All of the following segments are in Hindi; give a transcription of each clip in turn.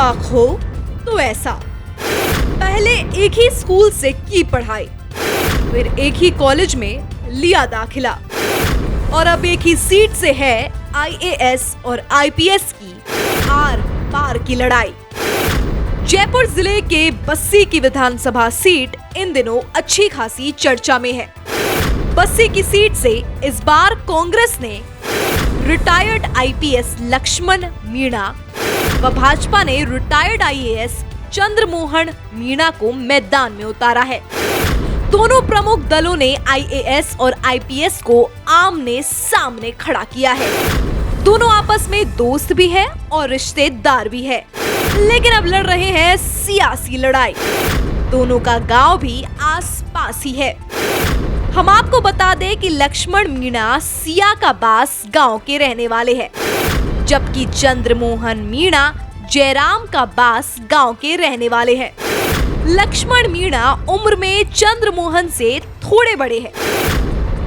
इत्तेफाक हो तो ऐसा। पहले एक ही स्कूल से की पढ़ाई, फिर एक ही कॉलेज में लिया दाखिला और अब एक ही सीट से है आईएएस और आईपीएस की आर पार की लड़ाई। जयपुर जिले के बस्सी की विधानसभा सीट इन दिनों अच्छी खासी चर्चा में है। बस्सी की सीट से इस बार कांग्रेस ने रिटायर्ड आईपीएस लक्ष्मण मीणा व भाजपा ने रिटायर्ड आईएएस चंद्रमोहन मीणा को मैदान में उतारा है। दोनों प्रमुख दलों ने आईएएस और आईपीएस को आमने सामने खड़ा किया है। दोनों आपस में दोस्त भी है और रिश्तेदार भी है, लेकिन अब लड़ रहे हैं सियासी लड़ाई। दोनों का गांव भी आस-पास ही है। हम आपको बता दें कि लक्ष्मण मीणा सिया का बास गांव के रहने वाले हैं, जबकि चंद्रमोहन मीणा जयराम का बास गांव के रहने वाले हैं। लक्ष्मण मीणा उम्र में चंद्रमोहन से थोड़े बड़े हैं,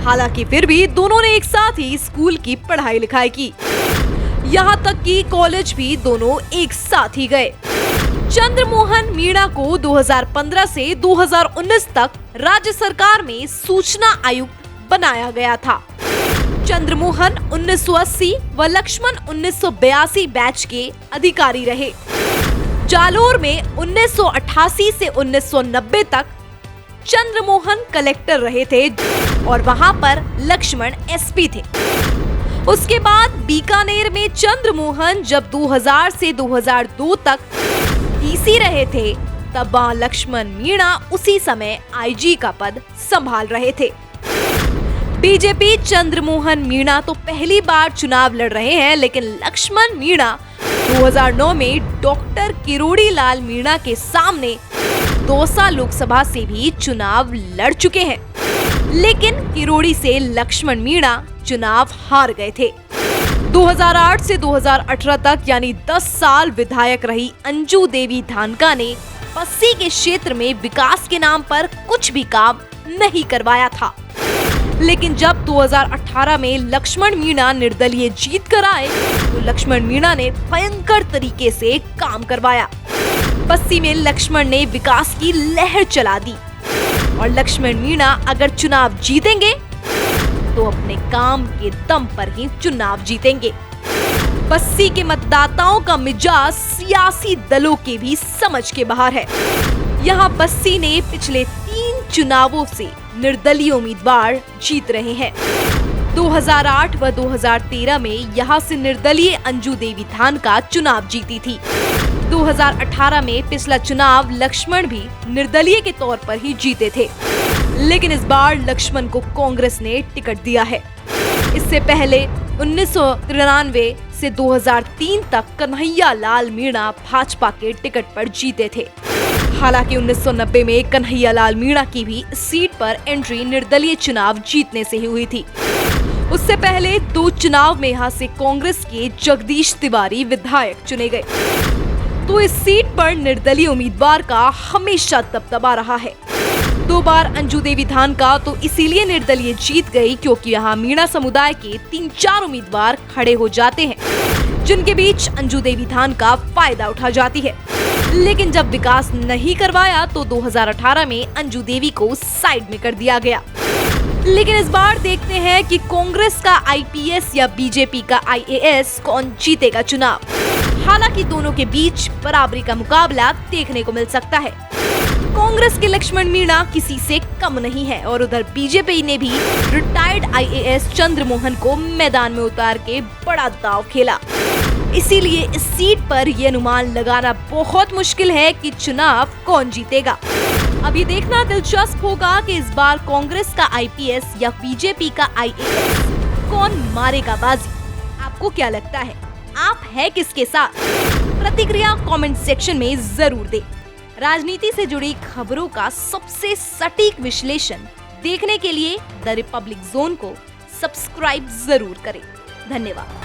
हालांकि फिर भी दोनों ने एक साथ ही स्कूल की पढ़ाई लिखाई की, यहाँ तक कि कॉलेज भी दोनों एक साथ ही गए। चंद्रमोहन मीणा को 2015 से 2019 तक राज्य सरकार में सूचना आयुक्त बनाया गया था। चंद्रमोहन 1980 व लक्ष्मण 1982 बैच के अधिकारी रहे। जालोर में 1988 से 1990 तक चंद्रमोहन कलेक्टर रहे थे और वहां पर लक्ष्मण एसपी थे। उसके बाद बीकानेर में चंद्रमोहन जब 2000 से 2002 तक डीसी रहे थे, तब वहां लक्ष्मण मीणा उसी समय आईजी का पद संभाल रहे थे। बीजेपी चंद्रमोहन मीणा तो पहली बार चुनाव लड़ रहे हैं, लेकिन लक्ष्मण मीणा 2009 में डॉक्टर किरोड़ी लाल मीणा के सामने दौसा लोकसभा से भी चुनाव लड़ चुके हैं, लेकिन किरोड़ी से लक्ष्मण मीणा चुनाव हार गए थे। 2008 से 2018 तक यानी 10 साल विधायक रही अंजू देवी धानका ने बस्सी के क्षेत्र में विकास के नाम पर कुछ भी काम नहीं करवाया था, लेकिन जब 2018 में लक्ष्मण मीणा निर्दलीय जीत कर आए तो लक्ष्मण मीणा ने भयंकर तरीके से काम करवाया। बस्सी में लक्ष्मण ने विकास की लहर चला दी और लक्ष्मण मीणा अगर चुनाव जीतेंगे तो अपने काम के दम पर ही चुनाव जीतेंगे। बस्सी के मतदाताओं का मिजाज सियासी दलों के भी समझ के बाहर है। यहाँ बस्सी ने पिछले 3 चुनावों से निर्दलीय उम्मीदवार जीत रहे हैं। 2008 व 2013 में यहाँ से निर्दलीय अंजू देवी धानका चुनाव जीती थी। 2018 में पिछला चुनाव लक्ष्मण भी निर्दलीय के तौर पर ही जीते थे, लेकिन इस बार लक्ष्मण को कांग्रेस ने टिकट दिया है। इससे पहले 1993 से 2003 तक कन्हैया लाल मीणा भाजपा के टिकट पर जीते थे। हालांकि 1990 में कन्हैया लाल मीणा की भी सीट पर एंट्री निर्दलीय चुनाव जीतने से ही हुई थी। उससे पहले 2 चुनाव में यहाँ से कांग्रेस के जगदीश तिवारी विधायक चुने गए, तो इस सीट पर निर्दलीय उम्मीदवार का हमेशा दबदबा रहा है। 2 बार अंजू देवी धानका तो इसीलिए निर्दलीय जीत गई क्योंकि यहाँ मीणा समुदाय के 3-4 उम्मीदवार खड़े हो जाते हैं, जिनके बीच अंजू देवी धानका फायदा उठा जाती है। लेकिन जब विकास नहीं करवाया तो 2018 में अंजू देवी को साइड में कर दिया गया। लेकिन इस बार देखते हैं कि कांग्रेस का आईपीएस या बीजेपी का आईएएस कौन जीतेगा चुनाव। हालांकि दोनों के बीच बराबरी का मुकाबला देखने को मिल सकता है। कांग्रेस के लक्ष्मण मीणा किसी से कम नहीं है और उधर बीजेपी ने भी रिटायर्ड आईएएस चंद्रमोहन को मैदान में उतार के बड़ा दांव खेला। इसीलिए इस सीट पर यह अनुमान लगाना बहुत मुश्किल है कि चुनाव कौन जीतेगा। अब ये देखना दिलचस्प होगा कि इस बार कांग्रेस का आईपीएस या बीजेपी का आईएएस कौन मारेगा बाजी। आपको क्या लगता है, आप है किसके साथ? प्रतिक्रिया कमेंट सेक्शन में जरूर दें। राजनीति से जुड़ी खबरों का सबसे सटीक विश्लेषण देखने के लिए द रिपब्लिक जोन को सब्सक्राइब जरूर करें। धन्यवाद।